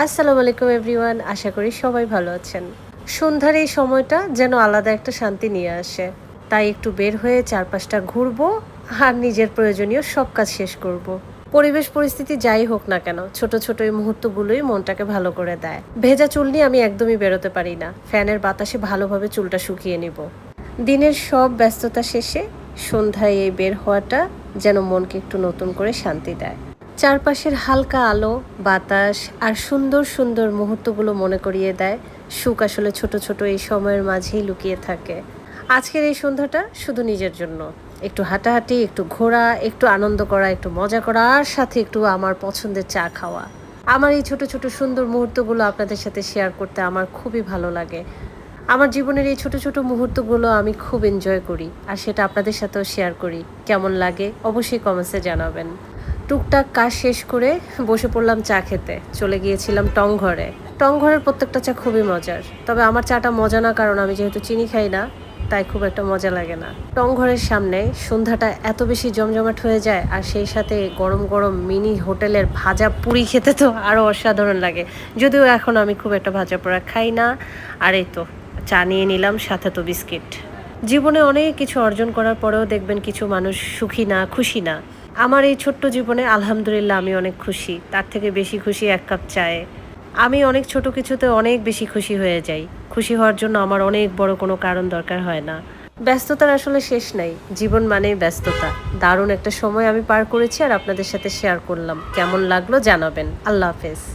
আসসালামু আলাইকুম এভরিওয়ান, আশা করি সবাই ভালো আছেন। সন্ধ্যার এই সময়টা যেন আলাদা একটা শান্তি নিয়ে আসে। তাই একটু বের হয়ে চারপাশটা ঘুরবো আর নিজের প্রয়োজনীয় সব কাজ শেষ করব। পরিবেশ পরিস্থিতি যাই হোক না কেন, ছোট ছোট এই মুহূর্তগুলোই মনটাকে ভালো করে দেয়। ভেজা চুল নিয়ে আমি একদমই বেরোতে পারি না, ফ্যানের বাতাসে ভালোভাবে চুলটা শুকিয়ে নিব। দিনের সব ব্যস্ততা শেষে সন্ধ্যায় এই বের হওয়াটা যেন মনকে একটু নতুন করে শান্তি দেয়। চারপাশের হালকা আলো, বাতাস আর সুন্দর সুন্দর মুহূর্তগুলো মনে করিয়ে দেয় সুখ আসলে ছোট ছোট এই সময়ের মাঝেই লুকিয়ে থাকে। আজকের এই সন্ধ্যাটা শুধু নিজের জন্য। একটু হাঁটাহাঁটি, একটু ঘোরা, একটু আনন্দ করা, একটু মজা করা আর সাথে একটু আমার পছন্দের চা খাওয়া। আমার এই ছোট ছোট সুন্দর মুহূর্তগুলো আপনাদের সাথে শেয়ার করতে আমার খুবই ভালো লাগে। আমার জীবনের এই ছোট ছোট মুহূর্তগুলো আমি খুব এনজয় করি আর সেটা আপনাদের সাথেও শেয়ার করি। কেমন লাগে অবশ্যই কমেন্টসে জানাবেন। টুকটাক কাজ শেষ করে বসে পড়লাম চা খেতে। চলে গিয়েছিলাম টংঘরে। টংঘরের প্রত্যেকটা চা খুবই মজার, তবে আমার চাটা মজা না, কারণ আমি যেহেতু চিনি খাই না, তাই খুব একটা মজা লাগে না। টংঘরের সামনে সন্ধ্যাটা এত বেশি জমজমাট হয়ে যায়, আর সেই সাথে গরম গরম মিনি হোটেলের ভাজা পুরি খেতে তো আরও অসাধারণ লাগে। যদিও এখন আমি খুব একটা ভাজা পোড়া খাই না। আর এই তো চা নিয়ে নিলাম, সাথে তো বিস্কিট। জীবনে অনেক কিছু অর্জন করার পরেও দেখবেন কিছু মানুষ সুখী না, খুশি না। আমার এই ছোট্ট জীবনে আলহামদুলিল্লাহ আমি অনেক খুশি। তার থেকে বেশি খুশি এক কাপ চায়ে। আমি অনেক ছোট কিছুতে অনেক বেশি খুশি হয়ে যাই। খুশি হওয়ার জন্য আমার অনেক বড় কোনো কারণ দরকার হয় না। ব্যস্ততার আসলে শেষ নাই। জীবন মানেই ব্যস্ততা। দারুণ একটা সময় আমি পার করেছি আর আপনাদের সাথে শেয়ার করলাম। কেমন লাগলো জানাবেন। আল্লাহ হাফেজ।